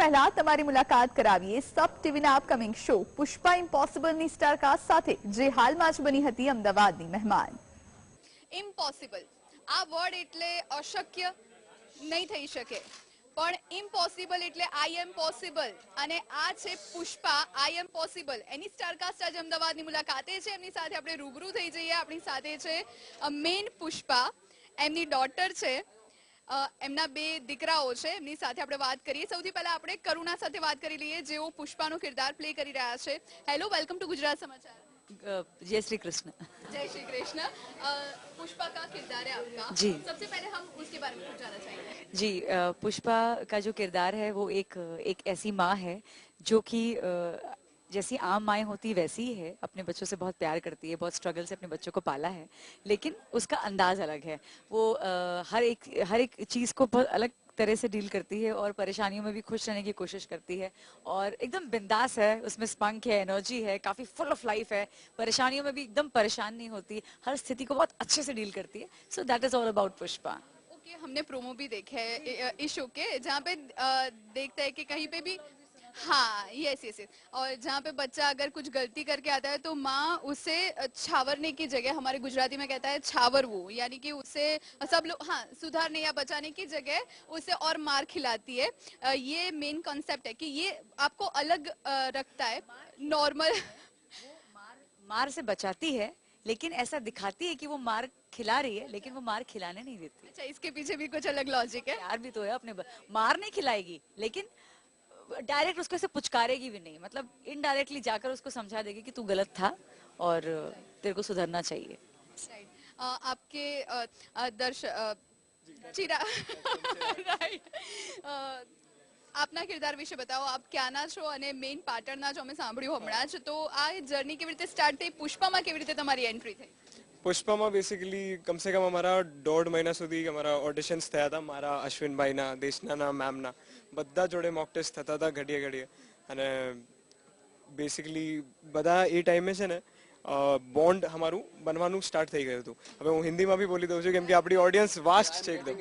પહેલા તમારી મુલાકાત કરાવીએ સબ ટીવીના અપકમિંગ શો પુષ્પા ઇમ્પોસિબલની સ્ટારકાસ્ટ સાથે જે હાલમાં જ બની હતી અમદાવાદની મહેમાન. ઇમ્પોસિબલ આ વર્ડ એટલે અશક્ય નહીં થઈ શકે, પણ ઇમ્પોસિબલ એટલે આઈ એમ પોસિબલ, અને આ છે પુષ્પા આઈ એમ પોસિબલ. એની સ્ટારકાસ્ટ આજે અમદાવાદની મુલાકાતે છે. એમની સાથે આપણે રૂબરૂ થઈ જઈએ. આપણી સાથે છે મેન પુષ્પા, એમની ડોટર છે, એમના બે દીકરાઓ છે. એમની સાથે આપણે વાત કરીએ. સૌથી પહેલા આપણે કરુણા સાથે વાત કરી લઈએ, જેઓ પુષ્પાનો કિરદાર પ્લે કરી રહ્યા છે. હેલો, વેલકમ टू गुजरात समाचार. जय श्री कृष्ण. जय श्री कृष्ण. पुष्पा का किरदार है आपका जी. सबसे पहले हम उसके बारे में कुछ जानना चाहेंगे. जी, पुष्पा का जो किरदार है वो एक ऐसी माँ है जो कि जैसी आम माएँ होती वैसी ही है, अपने बच्चों से बहुत प्यार करती है, बहुत स्ट्रगल से अपने बच्चों को पाला है, लेकिन उसका अंदाज अलग है. वो हर एक चीज़ को बहुत अलग तरह से डील करती है और परेशानियों में भी खुश रहने की कोशिश करती है और एकदम बिंदास है. उसमें स्पंक है, एनर्जी है, काफी फुल ऑफ लाइफ है. परेशानियों में भी एकदम परेशान नहीं होती, हर स्थिति को बहुत अच्छे से डील करती है. So that is all about Pushpa. Okay, हमने प्रोमो भी देखे है इस शो के, जहाँ पे देखते हैं कि कहीं पे भी हाँ यस यस यस, और जहाँ पे बच्चा अगर कुछ गलती करके आता है तो माँ उसे छावरने की जगह, हमारे गुजराती में कहता है छावरवू, यानी कि उसे सब लोग हाँ सुधारने या बचाने की जगह उसे और मार खिलाती है. ये मेन कॉन्सेप्ट है कि ये आपको अलग रखता है. नॉर्मल मार से बचाती है, लेकिन ऐसा दिखाती है कि वो मार खिला रही है, लेकिन वो मार खिलाने नहीं देती. अच्छा, इसके पीछे भी कुछ अलग लॉजिक है. प्यार भी तो है अपने मार नहीं खिलाएगी, लेकिन डायरेक्ट उसको ऐसे पुचकारेगी भी नहीं, मतलब इनडायरेक्टली जाकर उसको समझा देगी कि तू गलत था और तेरे को सुधरना चाहिए. राइट. आपके ચીરા રાઈટ, આપના કિરદાર વિશે बताओ. आप ક્યાંના છો અને મેઇન પાટણના છો, અમે સાંભળ્યું હમણાં જ. તો આ જર્ની કેવી રીતે સ્ટાર્ટ થઈ? પુષ્પામાં કેવી રીતે તમારી એન્ટ્રી થઈ? પુષ્પામાં બેસિકલી કમ સે કમ અમારા 1.5 મહિના સુધી અમારા ઓડિશન્સ થયા હતા. મારા અશ્વિનભાઈના, દેશનાના, મેમના બધા જોડે મોક ટેસ્ટ થતા હતા ઘડીએ ઘડીએ. અને બેસિકલી બધા એ ટાઈમે છે ને બોન્ડ અમારું બનવાનું સ્ટાર્ટ થઈ ગયું હતું. હવે હું હિન્દીમાં બી બોલી દઉં છું કેમ કે આપણી ઓડિયન્સ વાસ્ટ છે એકદમ.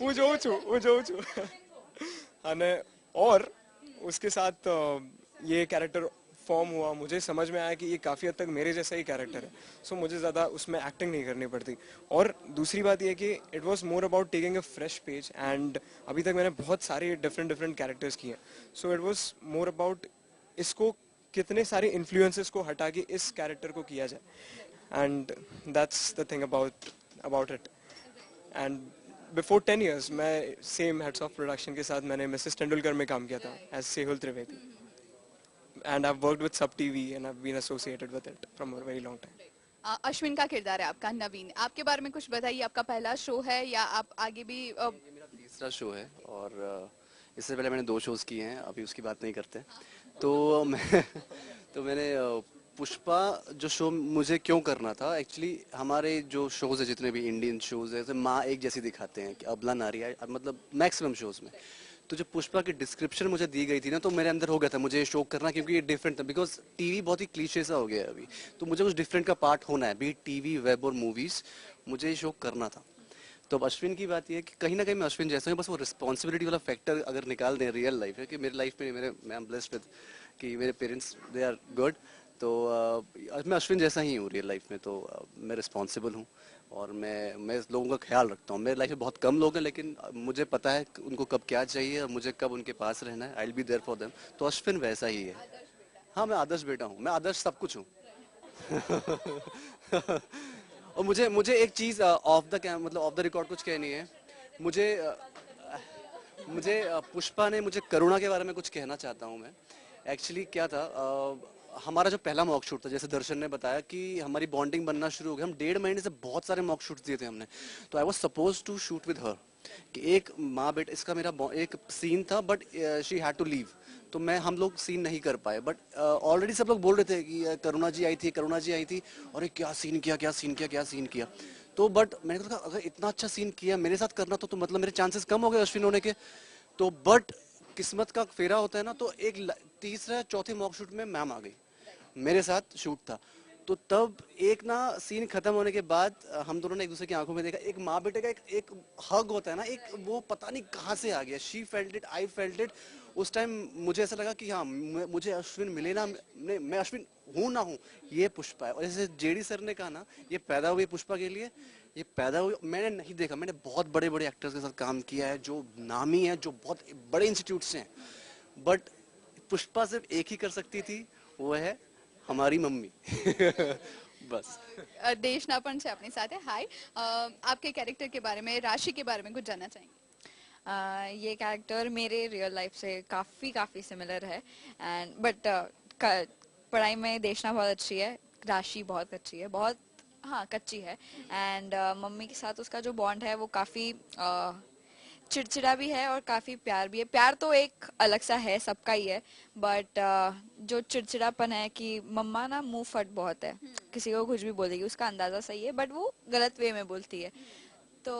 હું જોઉં છું. અને और उसके साथ ये कैरेक्टर फॉर्म हुआ, मुझे समझ में आया कि ये काफ़ी हद तक मेरे जैसा ही कैरेक्टर है. सो मुझे ज़्यादा उसमें एक्टिंग नहीं करनी पड़ती. और दूसरी बात ये कि it was more about taking a fresh page. And अभी तक मैंने बहुत सारे डिफरेंट कैरेक्टर्स किए हैं. So it was more about इसको कितने सारे इन्फ्लुएंसेस को हटा के इस कैरेक्टर को किया जाए. And that's the thing about it. And before 10 years मैं सेम हेड्स ऑफ प्रोडक्शन के साथ मैंने मिसेस तेंदुलकर में काम किया था as Sehul Trivedi. And I've worked with Sub TV and I've been associated with it from a very long time. Ashwin का किरदार है आपका नवीन. आपके बारे में कुछ बताइए. आपका पहला शो है या आप आगे भी? ये मेरा तीसरा शो है और इससे पहले मैंने 2 शोज किए हैं, अभी उसकी बात नहीं करते. तो मैंने पुष्पा जो शो मुझे क्यों करना था, एक्चुअली हमारे जो शोज है जितने भी इंडियन शोज है, माँ एक जैसी दिखाते हैं कि अबला नारी है, मतलब मैक्सिमम शोज में. तो जो पुष्पा की डिस्क्रिप्शन मुझे दी गई थी ना, तो मेरे अंदर हो गया था मुझे ये शो करना, क्योंकि ये डिफरेंट था. बिकॉज टीवी बहुत ही क्लीशे सा हो गया है अभी, तो मुझे कुछ डिफरेंट का पार्ट होना है, बी टीवी, वेब और मूवीज. मुझे ये शो करना था. तो अब अश्विन की बात ये है कि कहीं ना कहीं मैं अश्विन जैसा हूँ, बस वो रिस्पॉन्सिबिलिटी वाला फैक्टर अगर निकाल दें रियल लाइफ है कि मेरी लाइफ में मैं एम ब्लेस्ड विद कि मेरे पेरेंट्स दे आर गुड. तो मैं अश्विन जैसा ही हूँ रियल लाइफ में. तो मैं रिस्पॉन्सिबल हूँ और मैं लोगों का ख्याल रखता हूँ. मेरे लाइफ में बहुत कम लोग हैं, लेकिन मुझे पता है उनको कब क्या चाहिए और मुझे कब उनके पास रहना है. I will be there for them. तो अश्विन वैसा ही है. हाँ, मैं आदर्श बेटा हूँ, मैं आदर्श सब कुछ हूँ. और मुझे एक चीज़ ऑफ द रिकॉर्ड कुछ कहनी है. मुझे पुष्पा ने मुझे करुणा के बारे में कुछ कहना चाहता हूँ मैं. एक्चुअली क्या था, हमारा जो पहला मॉक शूट था, जैसे दर्शन ने बताया कि हमारी बॉन्डिंग बनना शुरू हो गई. हम 1.5 महीने से बहुत सारे मॉक शूट्स दिए थे हमने. तो I was suppose to shoot with her कि एक माँ बेटा, इसका मेरा एक सीन था, but she had to leave. तो हम लोग सीन नहीं कर पाए. बट ऑलरेडी सब लोग बोल रहे थे कि करुणा जी आई थी और ये क्या सीन किया. तो बट मैंने कहा अगर इतना अच्छा सीन किया मेरे साथ करना तो मतलब मेरे चांसेस कम हो गए अश्विन होने के. तो बट किस्मत का फेरा होता है ना, तो एक तीसरा चौथे मॉक शूट में मैम आ गई, मेरे साथ शूट था. तो तब एक ना सीन खत्म होने के बाद हम दोनों ने एक दूसरे की आंखों में देखा, एक माँ बेटे का एक हग होता है ना, एक वो पता नहीं कहाँ से आ गया, she felt it, I felt it. उस टाइम मुझे ऐसा लगा कि हाँ मुझे अश्विन मिले ना, मैं अश्विन हूँ ना हूँ, ये पुष्पा है। और जैसे जेडी सर ने कहा ना, ये पैदा हुई पुष्पा के लिए, ये पैदा हुई। मैंने नहीं देखा, मैंने बहुत बड़े बड़े एक्टर्स के साथ काम किया है जो नामी है, जो बहुत बड़े इंस्टीट्यूट से हैं, बट पुष्पा सिर्फ एक ही कर सकती थी, वो है हमारी मम्मी। बस। देशना पण છે આપણી સાથે. હાય, आपके कैरेक्टर के बारे में, राशि के बारे में कुछ जानना चाहेंगे? ये कैरेक्टर मेरे रियल लाइफ से काफ़ी सिमिलर है एंड बट पढ़ाई में देशना बहुत अच्छी है, राशि बहुत अच्छी है, बहुत हाँ कच्ची है एंड मम्मी के साथ उसका जो बॉन्ड है वो काफ़ी चिड़चिड़ा भी है और काफ़ी प्यार भी है. प्यार तो एक अलग सा है, सबका ही है, बट जो चिड़चिड़ापन है कि मम्मा ना मुंह फट बहुत है, किसी को कुछ भी बोल देगी, उसका अंदाज़ा सही है बट वो गलत वे में बोलती है. तो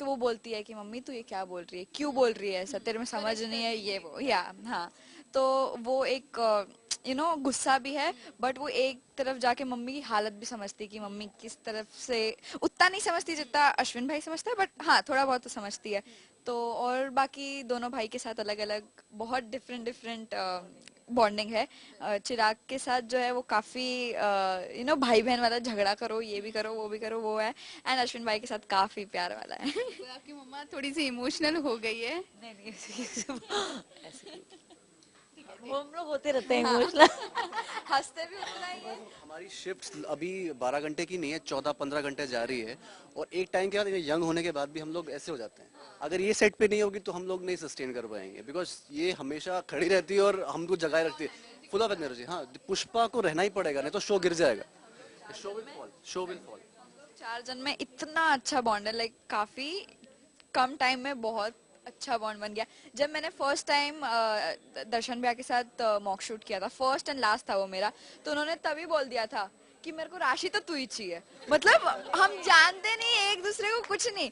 वो बोलती है कि मम्मी तू ये क्या बोल रही है, क्यों बोल रही है ऐसा, तेरे में समझ नहीं है ये वो, या हाँ. तो वो एक गुस्सा भी है, बट वो एक तरफ जाके मम्मी की हालत भी समझती है कि मम्मी किस तरफ से, उतना नहीं समझती जितना अश्विन भाई समझता है, बट हाँ थोड़ा बहुत तो समझती है. तो और बाकी दोनों भाई के साथ अलग अलग बहुत डिफरेंट बॉन्डिंग है. चिराग के साथ जो है वो काफी भाई बहन वाला, झगड़ा करो, ये भी करो, वो भी करो, वो है. एंड अश्विन भाई के साथ काफी प्यार वाला है. तो आपकी मम्मा थोड़ी सी इमोशनल हो गई है. नहीं ऐसे हम लोग होते रहते हैं इमोशनल. हंसते भी उतना ही है. हमारी शिफ्ट अभी 12 घंटे की नहीं है, 14-15 घंटे जा रही है, और एक टाइम के बाद यंग होने के बाद भी हम लोग ऐसे हो जाते हैं. अगर ये सेट पे नहीं होगी तो हम लोग नहीं सस्टेन कर पाएंगे, बिकॉज ये हमेशा खड़ी रहती है और हमको जगाए रखती है, फुल ऑफ एनर्जी. हाँ, पुष्पा को रहना ही पड़ेगा, नहीं तो शो गिर जाएगा. Show will fall. 4 जन में इतना अच्छा बॉन्ड है, लाइक काफी कम टाइम में बहुत अच्छा बॉन्ड बन गया. जब मैंने फर्स्ट टाइम दर्शन भैया के साथ मॉक शूट किया था, फर्स्ट एंड लास्ट था वो मेरा, तो उन्होंने तभी बोल दिया था कि मेरे को राशि तो तू ही चाहिए. मतलब हम जानते नहीं एक दूसरे को, कुछ नहीं,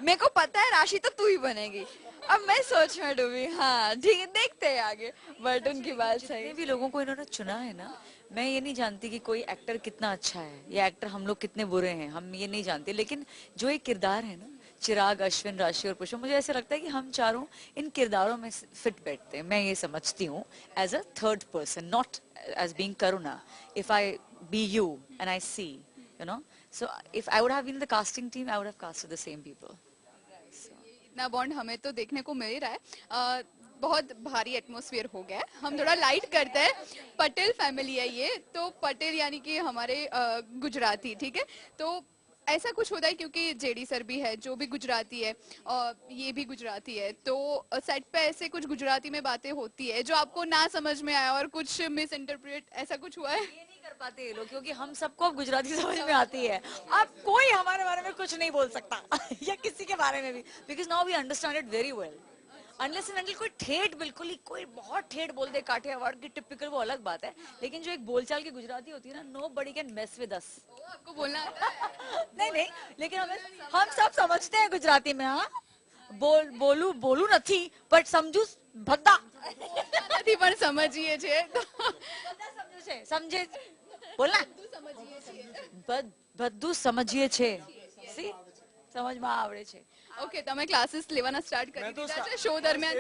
मेरे को पता है राशि तो तू ही बनेगी. अब मैं सोच में डूबी. हाँ ठीक है, देखते हैं आगे, बट उनकी बात सही. जितने भी लोगों को इन्होंने चुना है ना, मैं ये नहीं जानती कि कोई एक्टर कितना अच्छा है या एक्टर हम लोग कितने बुरे हैं, हम ये नहीं जानते, लेकिन जो एक किरदार है ना, चिराग, अश्विन, राशि और पुष्पा, मुझे ऐसे लगता है कि हम चारों इन किरदारों में फिट बैठते हैं. मैं ये समझती हूँ as a third person, not as being Karuna. If I be you and I see, so if I would have been in the casting team, I would have casted the same people. इतना bond हमें तो देखने को मिल रहा है. बहुत भारी atmosphere हो गया है, हम थोड़ा लाइट करते हैं. पटेल फैमिली है ये, तो पटेल यानी कि हमारे गुजराती, ठीक है. तो ऐसा कुछ होता है क्योंकि जेडी सर भी है जो भी गुजराती है और ये भी गुजराती है, तो सेट पे ऐसे कुछ गुजराती में बातें होती है जो आपको ना समझ में आया और कुछ मिस इंटरप्रेट, ऐसा कुछ हुआ है? ये नहीं कर पाते ये लोग, क्योंकि हम सबको अब गुजराती समझ में आती है. अब कोई हमारे बारे में कुछ नहीं बोल सकता या किसी के बारे में भी, because now we understand it very well. Unless and until कोई ठेठ, बिल्कुल ही कोई बहुत ठेठ बोल दे, काठियावाड़ की टिपिकल, वो अलग बात है, लेकिन जो एक बोलचाल की गुजराती होती है ना, nobody can mess with us. आपको बोलना आता है? नहीं, लेकिन हम सब समझते हैं गुजराती में. हाँ, बोलू નથી બટ સમજુ ભદ્દા નથી પણ સમજીએ છે તો સમજે બોલના બધું સમજીએ છે. સી સમજમાં આવડે છે. ઓકે, તમે ક્લાસીસ લેવાના સ્ટાર્ટ કરી દીધા છે શો દરમિયાન?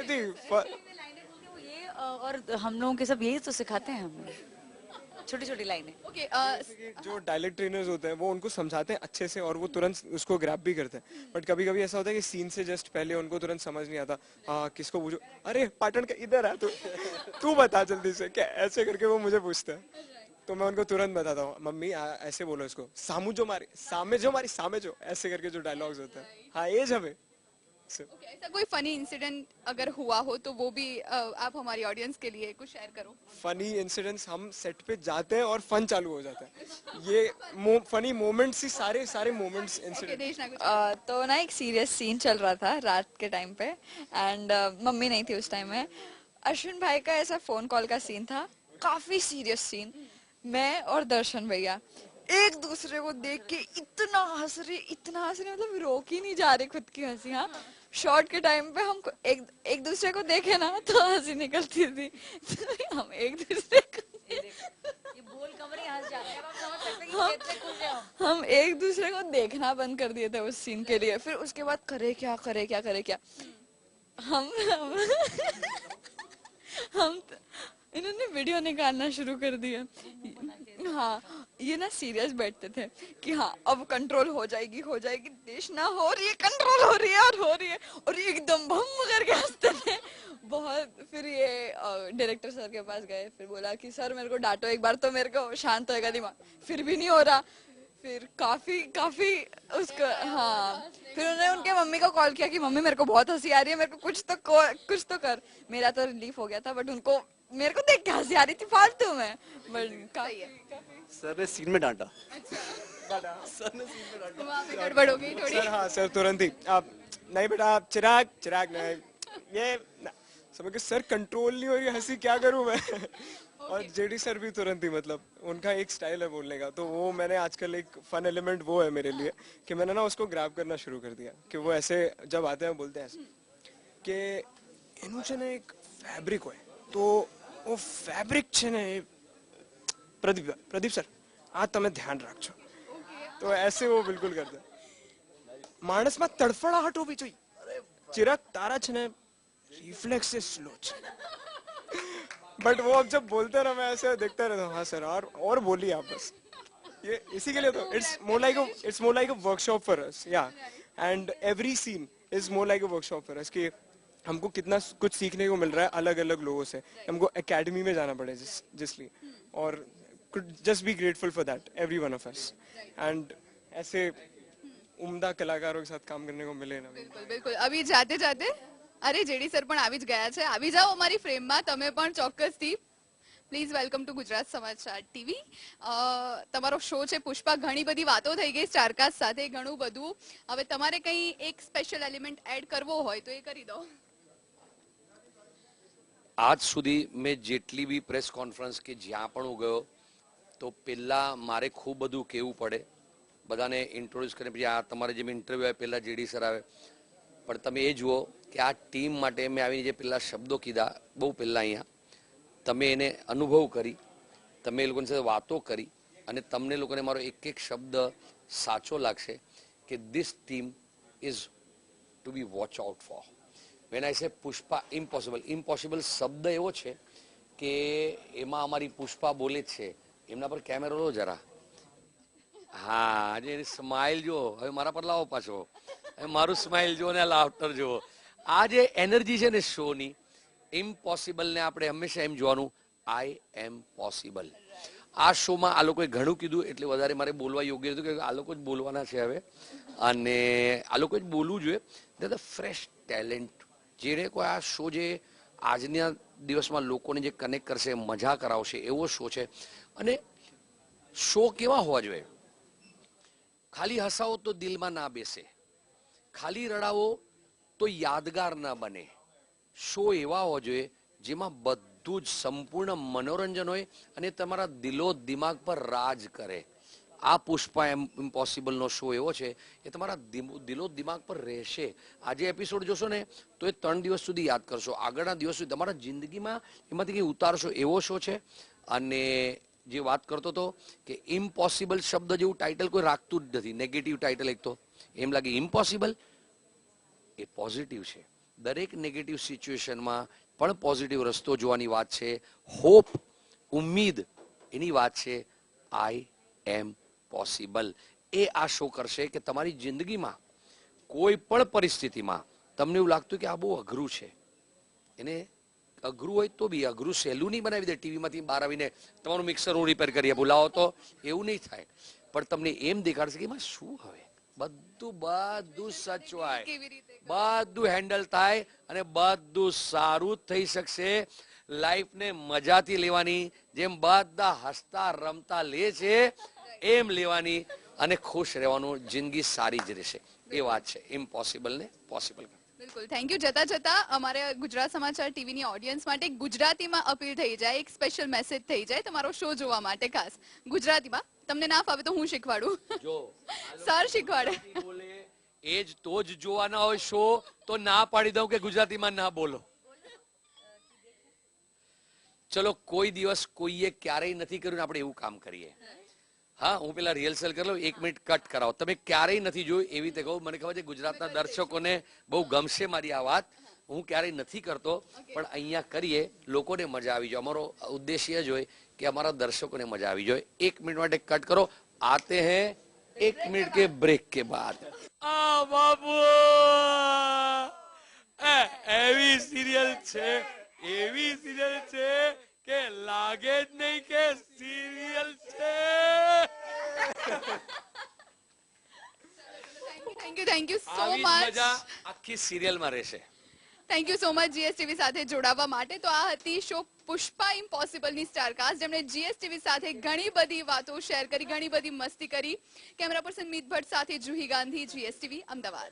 ये और हम लोगों के सब यही तो सिखाते हैं, हम छोटी छोटी लाइनें. ओके, जो डायलेक्ट ट्रेनर्स होते हैं वो उनको समझाते हैं अच्छे से और वो तुरंत उसको ग्रैब भी करते हैं. बट कभी कभी ऐसा होता है कि सीन से जस्ट पहले उनको तुरंत समझ नहीं आता. हाँ, किसको पूछो, अरे पाटन का इधर है, तू बता जल्दी से, क्या ऐसे करके वो मुझे पूछते हैं. तो मैं उनको तुरंत बताता हूँ, मम्मी ऐसे बोलो इसको, सामू सामे जो ऐसे करके जो डायलॉग्स होते हैं. हाँ, एज हमें ओके, ऐसा कोई फनी इंसिडेंट अगर हुआ हो तो वो भी आप हमारी ऑडियंस के लिए कुछ शेयर करो. फनी इंसिडेंट्स, हम सेट पे जाते हैं और फन चालू हो जाता है. ये फनी मोमेंट्स ही सारे मोमेंट्स इंसिडेंट. देशना कुछ तो ना एक सीरियस सीन चल रहा था रात के टाइम पे एंड मम्मी नहीं थी उस टाइम में. अश्विन भाई का ऐसा फोन कॉल का सीन था, काफी सीरियस सीन. मैं और दर्शन भैया एक दूसरे को देख के इतना हंस रहे, मतलब रोक ही नहीं जा रहे खुद की हंसी. हाँ, शॉर्ट के टाइम पे हम एक दूसरे को देखे ना तो हंसी निकलती थी. तो हम एक दूसरे को ये गोल कमर ही हंस जाते हैं। अब आप समझ सकते हैं कि कितने खुश हैं हम। हम एक दूसरे को देखना बंद कर दिए थे उस सीन के लिए। फिर उसके बाद करे क्या करे क्या करे क्या, हम इन्होंने वीडियो निकालना शुरू कर दिया। हाँ, ये ना सीरियस बैठते थे कि हाँ अब कंट्रोल हो जाएगी, देश ना हो रही है, कंट्रोल हो रही है और ये एकदम भम करके हंसते थे बहुत। फिर ये डायरेक्टर सर के पास गए, फिर बोला कि सर मेरे को डांटो एक बार तो मेरे को शांत होएगा दिमाग, फिर भी नहीं हो रहा। फिर काफी उसको, हाँ, फिर उन्होंने उनके मम्मी को कॉल किया कि मम्मी मेरे को बहुत हंसी आ रही है, मेरे को कुछ तो कर। मेरा तो रिलीफ हो गया था, बट उनको मेरे को देख के हंसी आ रही थी फालतू में। बट काफी सर ने सीन में डांटा। वहाँ पे गड़बड़ हो गई थोड़ी। सर हाँ सर तुरंत ही आप नहीं बेटा आप चिराग नहीं ये समझ के सर कंट्रोल नहीं हो रही हंसी क्या करूं मैं। और जेडी सर भी तुरंत ही मतलब उनका एक स्टाइल है बोलने का, तो वो मैंने आजकल एक फन एलिमेंट वो है मेरे लिए कि मैंने ना उसको ग्रैब करना शुरू कर दिया कि वो ऐसे जब आते हैं बोलते हैं ऐसे कि એનું છે ને એક ફેબ્રિક હોય તો वो ફેબ્રિક છે ને પ્રદીપ સર આ તમે ધ્યાન રાખજો, તો ऐसे वो बिल्कुल करते हैं। માણસમાં તડફડાહટ હોવી જોઈએ। ચિરાગ તારા છે ને रिफ्लेक्स से स्लो बट वो अब जब बोलते हैं ना मैं ऐसे देखता रहता हूँ हाँ सर और बोलिए आप बस, ये इसी के लिए तो it's more like a workshop for us या and every scene is more like a workshop for us कि हमको कितना कुछ सीखने को मिल रहा है अलग अलग लोगों से, हमको एकेडमी में जाना पड़े जिसलिए, और just be grateful for that every one of us and ऐसे उम्दा कलाकारों के साथ काम करने को मिले ना। બિલકુલ બિલકુલ। અભી જાતે જાતે અરે જેડી સર પણ આવી જ ગયા છે, આવી જાઓ અમારી ફ્રેમમાં તમે પણ ચોક્કસથી। પ્લીઝ વેલકમ ટુ ગુજરાત સમાચાર ટીવી। તમારો શો છે પુષ્પા, ઘણી બધી વાતો થઈ ગઈ સ્ટારકાસ્ટ સાથે ઘણું બધું, હવે તમારે કંઈ એક સ્પેશિયલ એલિમેન્ટ એડ કરવો હોય તો એ કરી દો। આજ સુધી મેં જેટલી બી પ્રેસ કોન્ફરન્સ કે જ્યાં પણ હું ગયો તો પહેલાં મારે ખૂબ બધું કહેવું પડે, બધાને ઇન્ટ્રોડ્યુસ કરીને પછી આ તમારે જેમ ઇન્ટરવ્યૂ આવે પહેલાં જેડી સર આવે, પણ તમે એ જુઓ કે આ ટીમ માટે મેં આવીને જે પહેલાં શબ્દો કીધા બહુ પહેલાં અહીંયા તમે એને અનુભવ કરી, તમે એ લોકોની સાથે વાતો કરી અને તમને લોકોને મારો એક એક શબ્દ સાચો લાગશે કે this team is to be watch out for. When I say Pushpa impossible શબ્દ એવો છે કે એમાં અમારી પુષ્પા બોલે છે, એમના પર કેમેરો લો જરા, હા આજે એની સ્માઇલ જુઓ, હવે મારા પર લાવો પાછો, હવે મારું સ્માઇલ જુઓ ને લાફ્ટર જુઓ, આ જે એનર્જી છે ને શોની, ઇમ્પોસિબલને આપણે હંમેશા એમ જોવાનું આઈ એમ પોસિબલ। આ શોમાં આ લોકોએ ઘણું કીધું એટલે વધારે મારે બોલવા યોગ્ય હતું કે આ લોકો જ બોલવાના છે હવે, અને આ લોકોએ જ બોલવું જોઈએ। ધ ફ્રેશ ટેલેન્ટ જેને કોઈ આ શો જે આજના દિવસમાં લોકોને જે કનેક્ટ કરશે, મજા કરાવશે એવો શો છે। અને શો કેવા હોવા જોઈએ, ખાલી હસાવો તો દિલમાં ના બેસે, ખાલી રડાવો તો યાદગાર ના બને। શો એવા હોવા જોઈએ જેમાં બધું જ સંપૂર્ણ મનોરંજન હોય અને તમારા દિલો દિમાગ પર રાજ કરે। આ પુષ્પા ઇમ્પોસિબલનો શો એવો છે એ તમારા દિલો દિમાગ પર રહેશે। આજે એપિસોડ જોશો ને તો એ 3 દિવસ સુધી યાદ કરશો, આગળના દિવસ સુધી તમારા જિંદગીમાં એમાંથી કંઈ ઉતારશો એવો શો છે। અને જે વાત કરતો હતો કે ઇમ્પોસિબલ શબ્દ જેવું ટાઇટલ કોઈ રાખતું જ નથી, નેગેટિવ ટાઇટલ એક તો એમ લાગે ઇમ્પોસિબલ એ પોઝિટિવ છે, દરેક નેગેટિવ સિચ્યુએશનમાં પણ પોઝિટિવ રસ્તો જોવાની વાત છે, હોપ ઉમ્મીદ એની વાત છે। આઈ એમ પોસિબલ એ આ શો કરશે કે તમારી જિંદગીમાં કોઈ પણ પરિસ્થિતિમાં તમને એવું લાગતું કે આ બહુ અઘરું છે, એને અઘરું હોય તો બી અઘરું સહેલું નહીં બનાવી દે, ટીવીમાંથી બહાર આવીને તમારું મિક્સર હું રિપેર કરી આપું લાવો તો એવું નહીં થાય, પણ તમને એમ દેખાડશે કે એમાં શું હવે બધું સચવાય, બધું હેન્ડલ થાય અને બધું સારું થઈ શકશે। લાઈફને મજાથી લેવાની, જેમ બધા હસતા રમતા લે છે એમ લેવાની અને ખુશ રહેવાનું, જિંદગી સારી જ રહેશે, એ વાત છે ઇમ્પોસિબલ ને પોસિબલ। બિલકુલ, થેન્ક યુ। જતા જતા અમારે ગુજરાત સમાચાર ટીવીની ઓડિયન્સ માટે ગુજરાતીમાં અપીલ થઈ જાય, એક સ્પેશિયલ મેસેજ થઈ જાય તમારો શો જોવા માટે, ખાસ ગુજરાતીમાં। તમને ના ફાવે તો હું શીખવાડું, જો સર શીખવાડે, બોલે એ જ તો જ જોવાના હોય શો, તો ના પાડી દઉં કે ગુજરાતીમાં ના બોલો। ચલો કોઈ દિવસ કોઈએ ક્યારેય નથી કર્યું ને આપણે એવું કામ કરીએ. હા, હું પેલા રિહર્સલ કરી લઉં, 1 મિનિટ કટ કરાવો. તમે ક્યારેય નથી જોયું એવી રીતે કહું. મને ખબર છે ગુજરાતના દર્શકોને બહુ ગમશે મારી આ વાત. હું ક્યારેય નથી કરતો, પણ અહીંયા કરીએ, લોકોને મજા આવી જાય. અમારો ઉદ્દેશ્ય જ હોય કે અમારા દર્શકોને મજા આવી જાય. 1 મિનિટ માટે કટ કરો. આતે હૈ 1 મિનિટ કે બ્રેક કે બાદ. આ બાબુ એવી સિરિયલ છે કે લાગે જ નહીં કે સિરિયલ છે. થેન્ક યુ સો આવી જ મચ. મજા આખી સિરિયલમાં રહેશે. Thank you so much GSTV સાથે જોડાવા માટે. તો આ હતી શો પુષ્પા ઇમ્પોસિબલ ની સ્ટારકાસ્ટ, જેમણે જીએસટીવી સાથે ઘણી બધી વાતો શેર કરી, ઘણી બધી મસ્તી કરી. કેમેરા પર્સન મીત ભટ્ટ સાથે જુહી ગાંધી, જીએસટીવી અમદાવાદ.